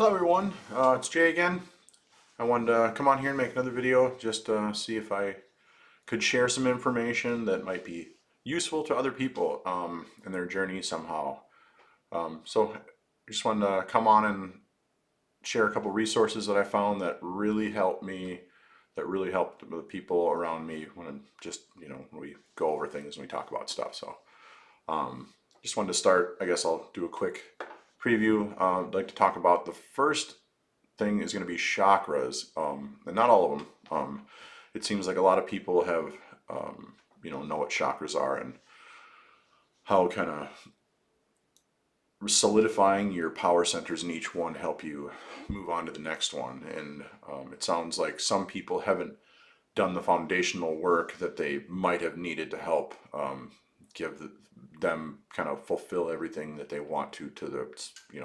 Hello everyone, it's Jay again. I wanted to come on here and make another video just to see if I could share some information that might be useful to other people in their journey somehow. So I just wanted to come on and share a couple resources that I found that really helped me, that really helped the people around me when I'm just, when we go over things and we talk about stuff. So just wanted to start, I guess I'll do a quick preview. I'd like to talk about the first thing is going to be chakras, and not all of them. It seems like a lot of people have, know what chakras are and how kind of solidifying your power centers in each one help you move on to the next one. And it sounds like some people haven't done the foundational work that they might have needed to help them kind of fulfill everything that they want to the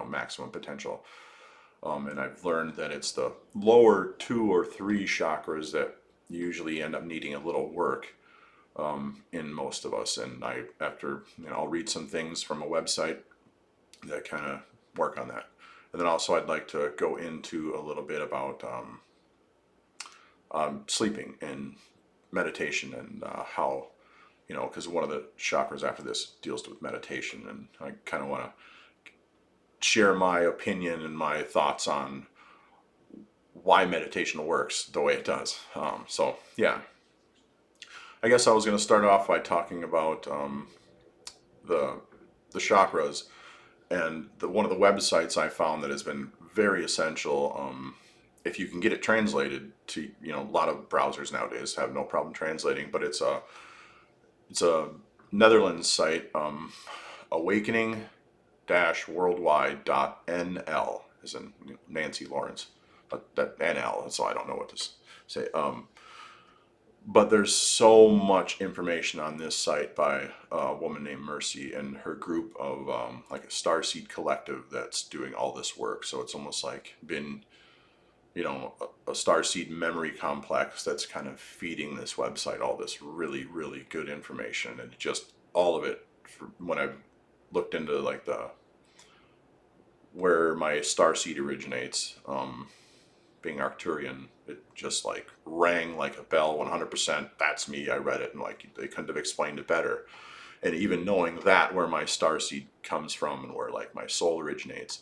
maximum potential. And I've learned that it's the lower two or three chakras that usually end up needing a little work in most of us. And I'll read some things from a website that kind of work on that. And then also I'd like to go into a little bit about sleeping and meditation and how, because one of the chakras after this deals with meditation. And I kind of want to share my opinion and my thoughts on why meditation works the way it does. So yeah, I guess I was going to start off by talking about the the chakras and one of the websites I found that has been very essential. If you can get it translated to, a lot of browsers nowadays have no problem translating, but it's a Netherlands site, awakening-worldwide.nl, as in Nancy Lawrence. That NL, so I don't know what to say. But there's so much information on this site by a woman named Mercy and her group of like a Starseed collective that's doing all this work. So it's almost like been, a Starseed memory complex that's kind of feeding this website all this really, really good information. And just all of it, when I've looked into like where my Starseed originates, being Arcturian, it just like rang like a bell 100%. That's me. I read it and like they couldn't have explained it better. And even knowing that where my starseed comes from and where like my soul originates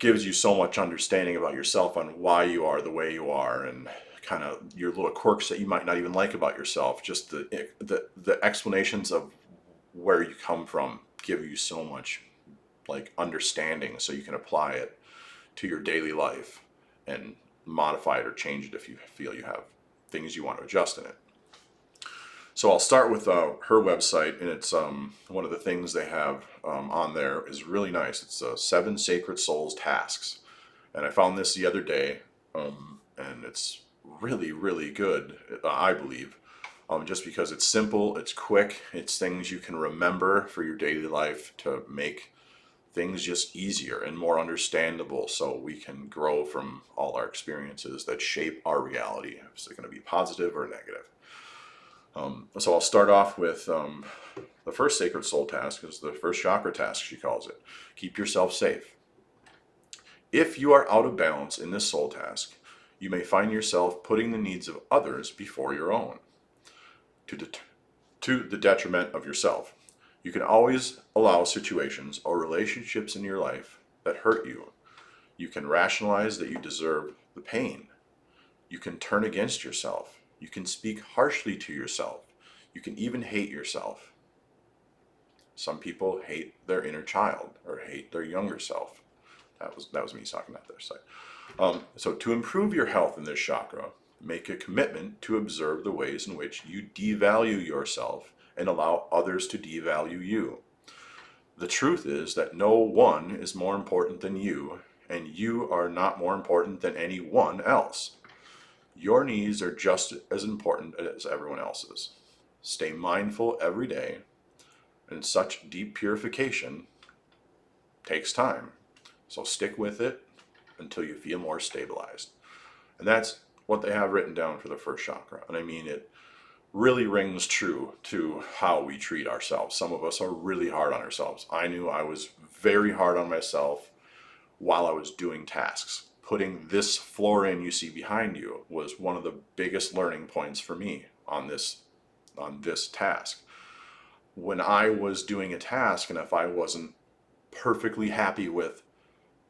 gives you so much understanding about yourself on why you are the way you are and kind of your little quirks that you might not even like about yourself. Just the explanations of where you come from give you so much like understanding so you can apply it to your daily life and modify it or change it if you feel you have things you want to adjust in it. So I'll start with her website, and it's one of the things they have on there is really nice. It's 7 Sacred Souls Tasks, and I found this the other day, and it's really, really good, I believe, just because it's simple, it's quick, it's things you can remember for your daily life to make things just easier and more understandable so we can grow from all our experiences that shape our reality. Is it going to be positive or negative? So I'll start off with the first sacred soul task is the first chakra task, she calls it. Keep yourself safe. If you are out of balance in this soul task, you may find yourself putting the needs of others before your own, to the detriment of yourself. You can always allow situations or relationships in your life that hurt you. You can rationalize that you deserve the pain. You can turn against yourself. You can speak harshly to yourself. You can even hate yourself. Some people hate their inner child or hate their younger self. That was me talking about their side. So to improve your health in this chakra, make a commitment to observe the ways in which you devalue yourself and allow others to devalue you. The truth is that no one is more important than you, and you are not more important than anyone else. Your needs are just as important as everyone else's. Stay mindful every day, and such deep purification takes time. So stick with it until you feel more stabilized. And that's what they have written down for the first chakra. And I mean, it really rings true to how we treat ourselves. Some of us are really hard on ourselves. I knew I was very hard on myself while I was doing tasks. Putting this floor in you see behind you was one of the biggest learning points for me on this task. When I was doing a task and if I wasn't perfectly happy with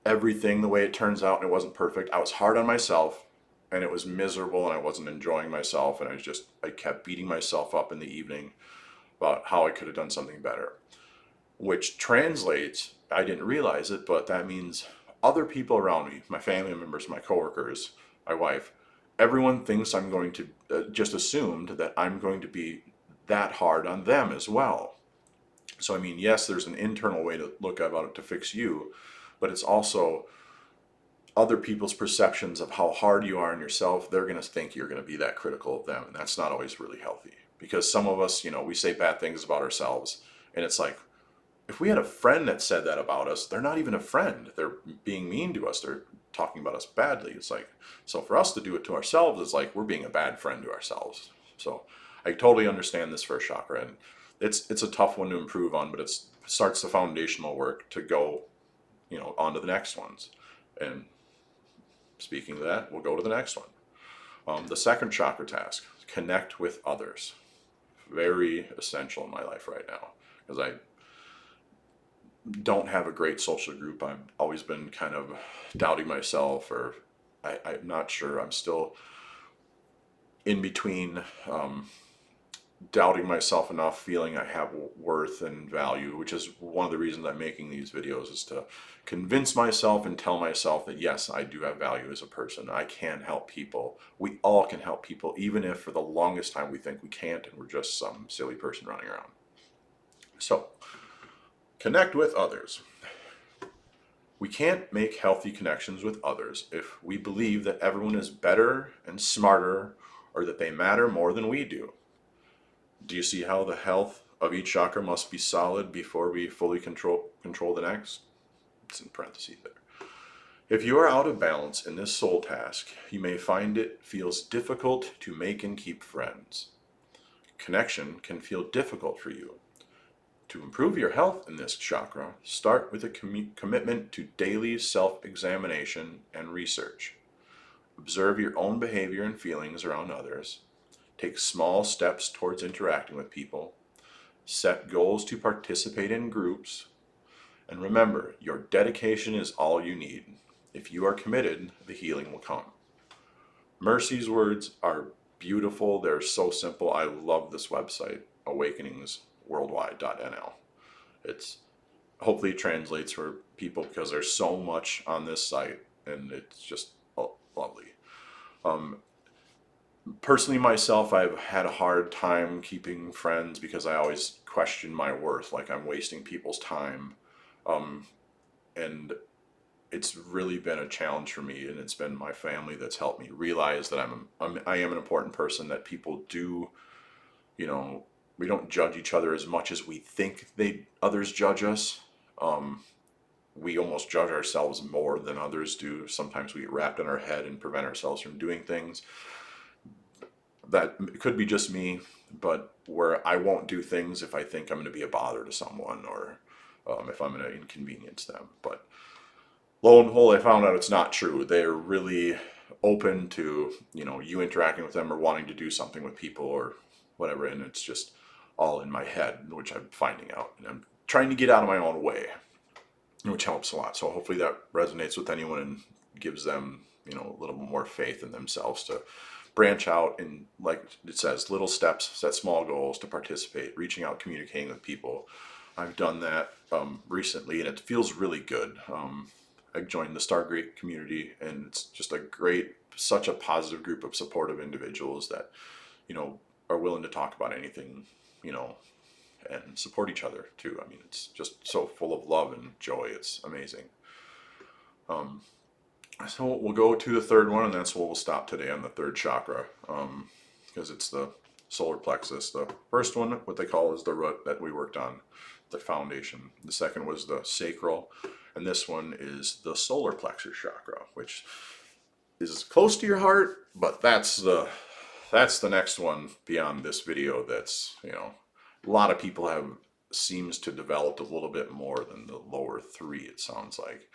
everything the way it turns out and it wasn't perfect, I was hard on myself and it was miserable and I wasn't enjoying myself, and I kept beating myself up in the evening about how I could have done something better. Which translates, I didn't realize it, but that means other people around me, my family members, my coworkers, my wife, everyone thinks I'm going to, just assumed that I'm going to be that hard on them as well. So, I mean, yes, there's an internal way to look about it to fix you, but it's also other people's perceptions of how hard you are on yourself. They're going to think you're going to be that critical of them. And that's not always really healthy, because some of us, we say bad things about ourselves. And it's like, if we had a friend that said that about us, they're not even a friend. They're being mean to us. They're talking about us badly. It's like, so for us to do it to ourselves, it's like we're being a bad friend to ourselves. So I totally understand this first chakra, and it's a tough one to improve on, but it starts the foundational work to go, on to the next ones. And speaking of that, we'll go to the next one. The second chakra task: connect with others. Very essential in my life right now, because I don't have a great social group. I've always been kind of doubting myself, or I'm not sure. I'm still in between, doubting myself enough, feeling I have worth and value, which is one of the reasons I'm making these videos, is to convince myself and tell myself that yes, I do have value as a person. I can help people. We all can help people, even if for the longest time we think we can't and we're just some silly person running around. So, connect with others. We can't make healthy connections with others if we believe that everyone is better and smarter, or that they matter more than we do. Do you see how the health of each chakra must be solid before we fully control the next? It's in parentheses there. If you are out of balance in this soul task, you may find it feels difficult to make and keep friends. Connection can feel difficult for you. To improve your health in this chakra, start with a commitment to daily self-examination and research. Observe your own behavior and feelings around others. Take small steps towards interacting with people. Set goals to participate in groups. And remember, your dedication is all you need. If you are committed, the healing will come. Mercy's words are beautiful. They're so simple. I love this website, awakeningsworldwide.nl. It's hopefully it translates for people, because there's so much on this site and it's just lovely. Personally, myself, I've had a hard time keeping friends because I always question my worth, like I'm wasting people's time. And it's really been a challenge for me, and it's been my family that's helped me realize that I am an important person, that people do, we don't judge each other as much as we think others judge us. We almost judge ourselves more than others do. Sometimes we get wrapped in our head and prevent ourselves from doing things. That could be just me, but where I won't do things if I think I'm going to be a bother to someone, or if I'm going to inconvenience them. But lo and behold, I found out it's not true. They're really open to, you interacting with them or wanting to do something with people or whatever, and it's just all in my head, which I'm finding out. And I'm trying to get out of my own way, which helps a lot. So hopefully that resonates with anyone and gives them, a little more faith in themselves to branch out, and like it says, little steps, set small goals to participate, reaching out, communicating with people. I've done that recently, and it feels really good. I joined the Stargate community, and it's just such a positive group of supportive individuals that, are willing to talk about anything, and support each other too. I mean, it's just so full of love and joy. It's amazing. So we'll go to the third one, and that's where we'll stop today, on the third chakra, because it's the solar plexus. The first one, what they call, is the root that we worked on, the foundation. The second was the sacral, and this one is the solar plexus chakra, which is close to your heart, but that's the next one beyond this video. That's, a lot of people seems to develop a little bit more than the lower three, it sounds like.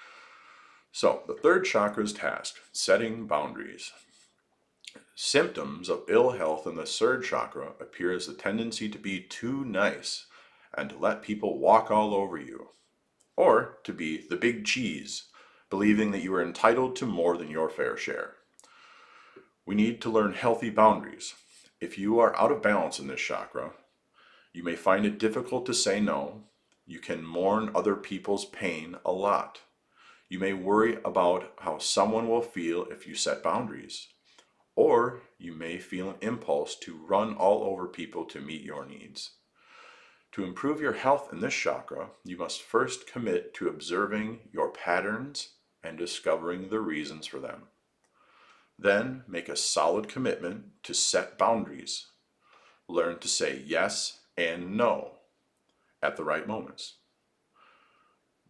So, the third chakra's task, setting boundaries. Symptoms of ill health in the third chakra appear as the tendency to be too nice and to let people walk all over you, or to be the big cheese, believing that you are entitled to more than your fair share. We need to learn healthy boundaries. If you are out of balance in this chakra, you may find it difficult to say no. You can mourn other people's pain a lot. You may worry about how someone will feel if you set boundaries. Or you may feel an impulse to run all over people to meet your needs. To improve your health in this chakra, you must first commit to observing your patterns and discovering the reasons for them. Then make a solid commitment to set boundaries. Learn to say yes and no at the right moments,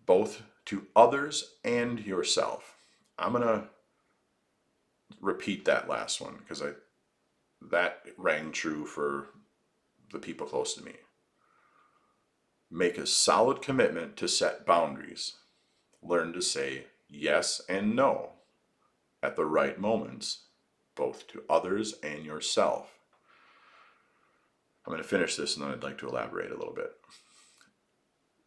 both to others and yourself. I'm going to repeat that last one because that rang true for the people close to me. Make a solid commitment to set boundaries. Learn to say yes and no at the right moments, both to others and yourself. I'm going to finish this and then I'd like to elaborate a little bit.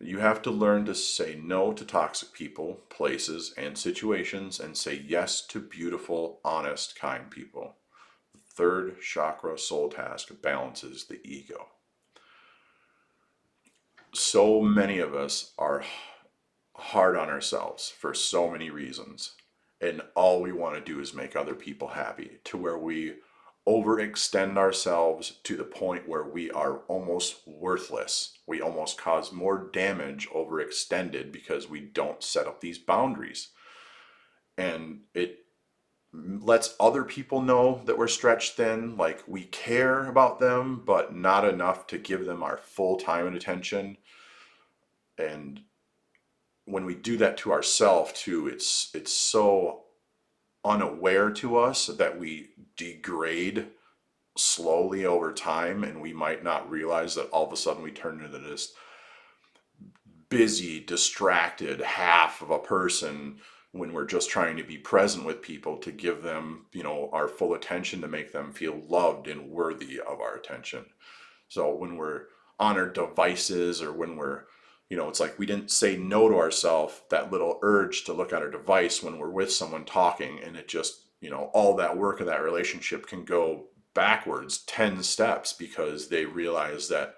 You have to learn to say no to toxic people, places, and situations, and say yes to beautiful, honest, kind people. The third chakra soul task balances the ego. So many of us are hard on ourselves for so many reasons, and all we want to do is make other people happy, to where we overextend ourselves to the point where we are almost worthless. We almost cause more damage overextended because we don't set up these boundaries. And it lets other people know that we're stretched thin, like we care about them, but not enough to give them our full time and attention. And when we do that to ourselves too, it's so unaware to us that we degrade slowly over time, and we might not realize that all of a sudden we turn into this busy, distracted half of a person when we're just trying to be present with people to give them, our full attention, to make them feel loved and worthy of our attention. So when we're on our devices, or when we're, it's like we didn't say no to ourselves, that little urge to look at our device when we're with someone talking, and it just, all that work of that relationship can go backwards 10 steps because they realize that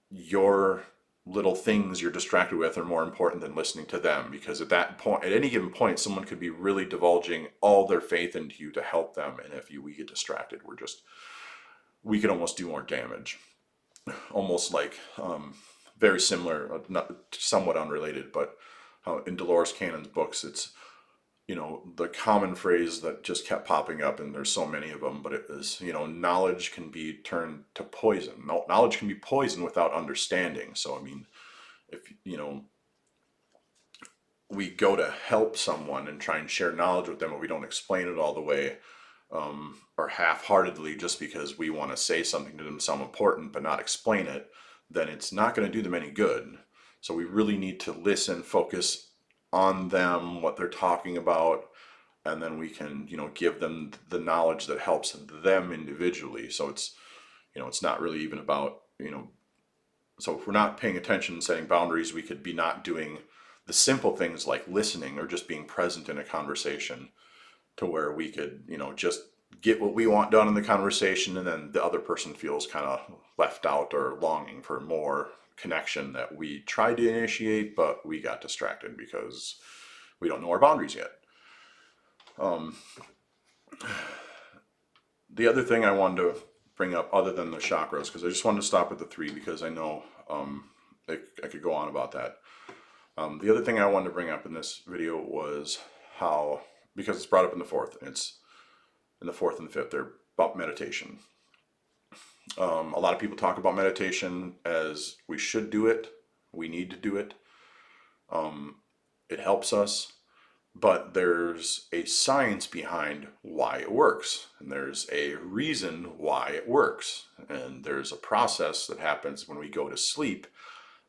your little things you're distracted with are more important than listening to them, because at that point, at any given point, someone could be really divulging all their faith into you to help them, and if we get distracted, we could almost do more damage. Almost like very similar, not somewhat unrelated, but in Dolores Cannon's books, it's the common phrase that just kept popping up, and there's so many of them, but it is, knowledge can be turned to poison. Knowledge can be poison without understanding. So I mean, if we go to help someone and try and share knowledge with them, but we don't explain it all the way, or half-heartedly, just because we want to say something to them, sound important, but not explain it, then it's not going to do them any good. So we really need to listen, focus on them, what they're talking about, and then we can, give them the knowledge that helps them individually. So it's not really even about, so if we're not paying attention and setting boundaries, we could be not doing the simple things like listening or just being present in a conversation, to where we could, just get what we want done in the conversation, and then the other person feels kind of left out or longing for more connection that we tried to initiate, but we got distracted because we don't know our boundaries yet. The other thing I wanted to bring up, other than the chakras, because I just wanted to stop at the three, because I know I could go on about that. The other thing I wanted to bring up in this video was how, because it's brought up in the fourth, and it's in the fourth and the fifth, they're about meditation. A lot of people talk about meditation as we should do it, we need to do it. It helps us, but there's a science behind why it works, and there's a reason why it works, and there's a process that happens when we go to sleep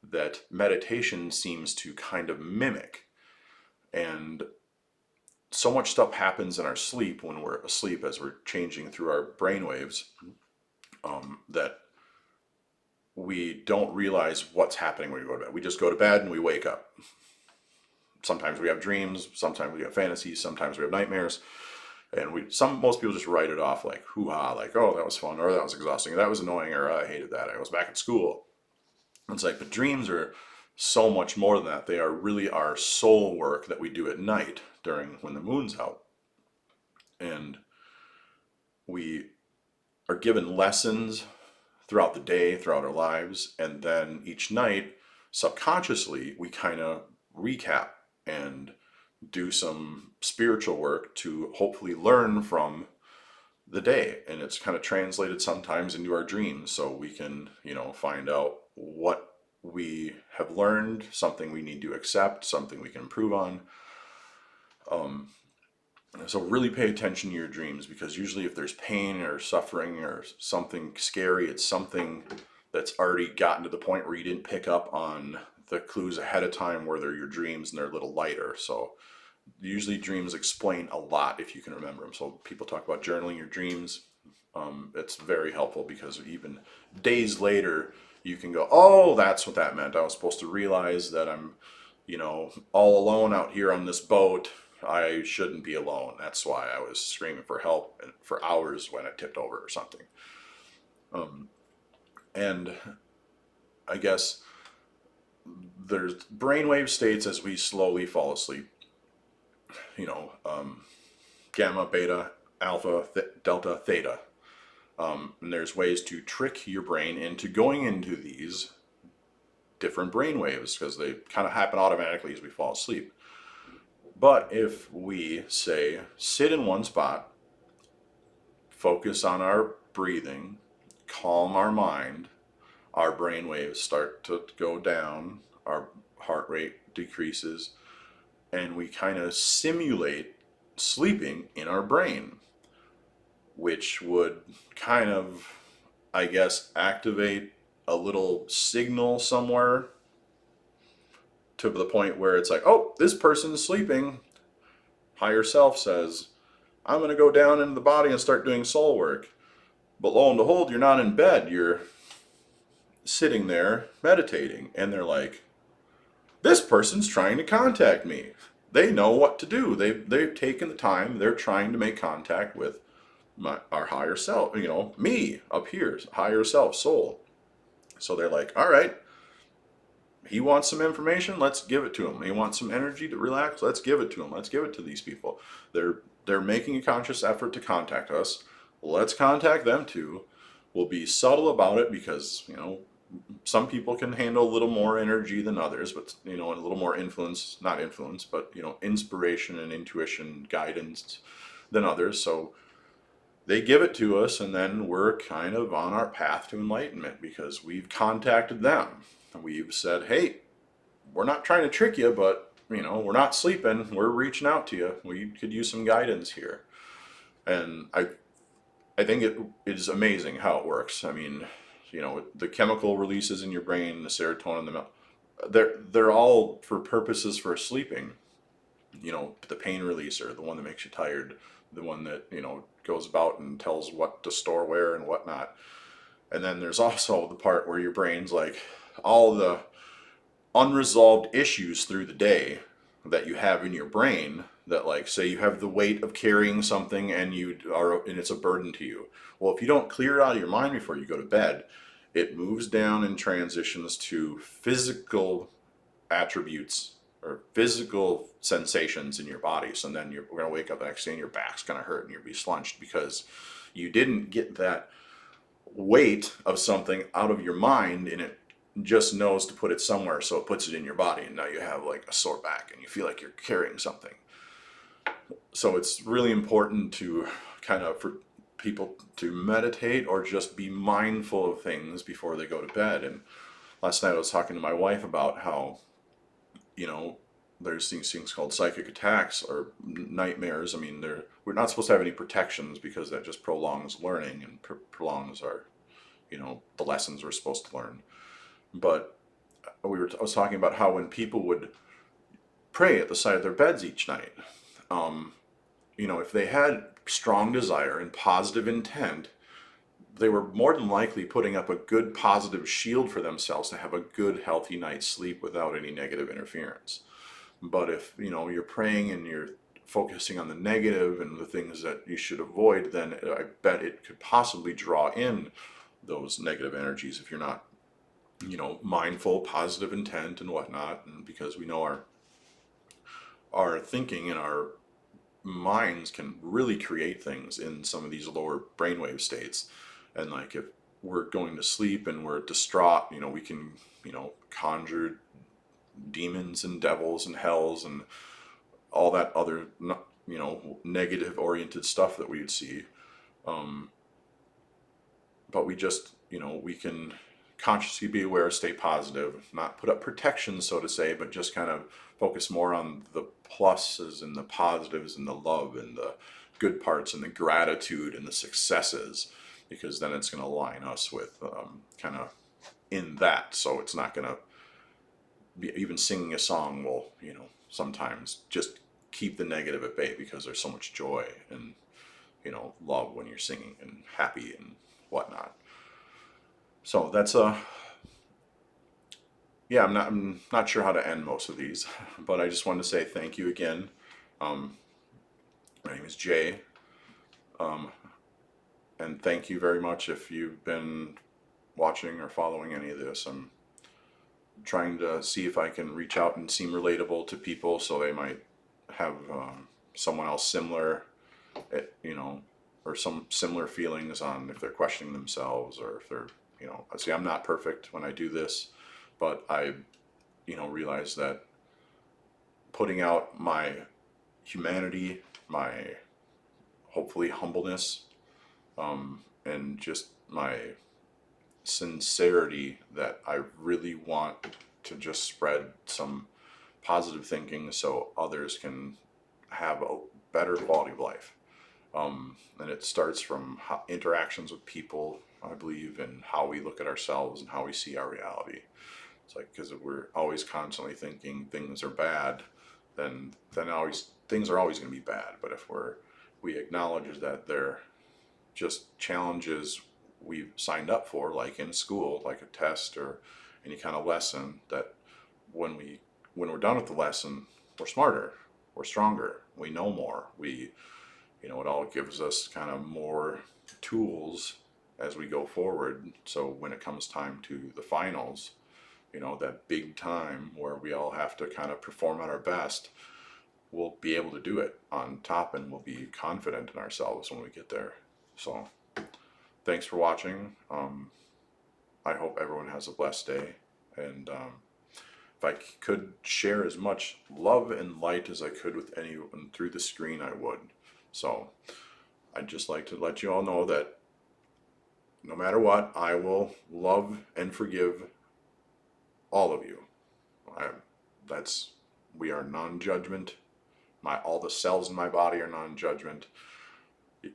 that meditation seems to kind of mimic. And so much stuff happens in our sleep when we're asleep as we're changing through our brain waves, that we don't realize what's happening when we go to bed. We just go to bed and we wake up. Sometimes we have dreams, sometimes we have fantasies, sometimes we have nightmares, and most people just write it off like hoo-ha, like, oh, that was fun, or that was exhausting, or that was annoying, or I hated that, I was back at school. It's like, but dreams are so much more than that. They are really our soul work that we do at night during when the moon's out. And we are given lessons throughout the day, throughout our lives, and then each night, subconsciously, we kind of recap and do some spiritual work to hopefully learn from the day. And it's kind of translated sometimes into our dreams, so we can, find out what we have learned, something we need to accept, something we can improve on. So really pay attention to your dreams, because usually if there's pain or suffering or something scary, it's something that's already gotten to the point where you didn't pick up on the clues ahead of time, where they're your dreams and they're a little lighter. So usually dreams explain a lot if you can remember them. So people talk about journaling your dreams. It's very helpful, because even days later, you can go, oh, that's what that meant. I was supposed to realize that I'm, all alone out here on this boat. I shouldn't be alone. That's why I was screaming for help for hours when I tipped over or something. And I guess there's brainwave states as we slowly fall asleep. Gamma, beta, alpha, delta, theta. And there's ways to trick your brain into going into these different brain waves, because they kind of happen automatically as we fall asleep. But if we say, sit in one spot, focus on our breathing, calm our mind, our brain waves start to go down, our heart rate decreases, and we kind of simulate sleeping in our brain, which would kind of, I guess, activate a little signal somewhere to the point where it's like, oh, this person's sleeping. Higher self says, I'm going to go down into the body and start doing soul work. But lo and behold, you're not in bed. You're sitting there meditating. And they're like, this person's trying to contact me. They know what to do. They've taken the time. They're trying to make contact with our higher self, me up here, higher self, soul. So they're like, all right, he wants some information, let's give it to him. He wants some energy to relax, let's give it to him. Let's give it to these people. They're making a conscious effort to contact us. Let's contact them too. We'll be subtle about it, because some people can handle a little more energy than others, but and a little more not influence, but inspiration and intuition, guidance than others. So they give it to us, and then we're kind of on our path to enlightenment, because we've contacted them. We've said, hey, we're not trying to trick you, but we're not sleeping. We're reaching out to you. We could use some guidance here. And I think it is amazing how it works. I mean, the chemical releases in your brain, the serotonin, they're all for purposes for sleeping. The pain releaser, the one that makes you tired, the one that goes about and tells what to store where and whatnot. And then there's also the part where your brain's like, all the unresolved issues through the day that you have in your brain, that, like, say you have the weight of carrying something and it's a burden to you. Well, if you don't clear it out of your mind before you go to bed, it moves down and transitions to physical attributes or physical sensations in your body. So then we're going to wake up the next day and your back's going to hurt and you'll be slunched, because you didn't get that weight of something out of your mind, and it just knows to put it somewhere, so it puts it in your body, and now you have like a sore back and you feel like you're carrying something. So it's really important to for people to meditate or just be mindful of things before they go to bed. And last night I was talking to my wife about how there's these things called psychic attacks or nightmares. I mean, we're not supposed to have any protections, because that just prolongs learning and prolongs our the lessons we're supposed to learn. But I was talking about how when people would pray at the side of their beds each night, if they had strong desire and positive intent, they were more than likely putting up a good positive shield for themselves to have a good healthy night's sleep without any negative interference. But if you're praying and you're focusing on the negative and the things that you should avoid, then I bet it could possibly draw in those negative energies if you're not mindful, positive intent and whatnot. And because we know our thinking and our minds can really create things in some of these lower brainwave states. And like if we're going to sleep and we're distraught, we can conjure demons and devils and hells and all that other negative oriented stuff that we would see. But we just we can consciously be aware, stay positive, not put up protection, so to say, but just kind of focus more on the pluses and the positives and the love and the good parts and the gratitude and the successes, because then it's going to align us with kind of in that. So it's not going to be, even singing a song will sometimes just keep the negative at bay, because there's so much joy and love when you're singing and happy and whatnot. So that's yeah, I'm not sure how to end most of these, but I just wanted to say thank you again. My name is Jay, and thank you very much if you've been watching or following any of this. I'm trying to see if I can reach out and seem relatable to people, so they might have someone else similar, or some similar feelings on if they're questioning themselves, or if they're, see, I'm not perfect when I do this, but I, realize that putting out my humanity, my hopefully humbleness, and just my sincerity, that I really want to just spread some positive thinking so others can have a better quality of life. And it starts from interactions with people, I believe, and how we look at ourselves and how we see our reality. It's like, because if we're always constantly thinking things are bad, then always things are always going to be bad. But if we acknowledge that they're just challenges we've signed up for, like in school, like a test or any kind of lesson, that when we're done with the lesson, we're smarter, we're stronger, we know more, it all gives us kind of more tools as we go forward. So when it comes time to the finals, that big time where we all have to kind of perform at our best, we'll be able to do it on top, and we'll be confident in ourselves when we get there. So thanks for watching. I hope everyone has a blessed day. And if I could share as much love and light as I could with anyone through the screen, I would. So I'd just like to let you all know that no matter what, I will love and forgive all of you. We are non-judgment. All the cells in my body are non-judgment.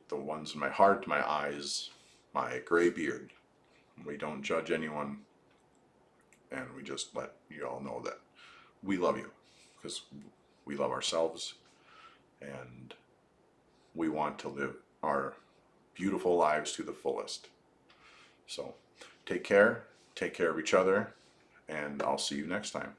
The ones in my heart, my eyes, my gray beard. We don't judge anyone, and we just let you all know that we love you, because we love ourselves, and we want to live our beautiful lives to the fullest. So take care of each other, and I'll see you next time.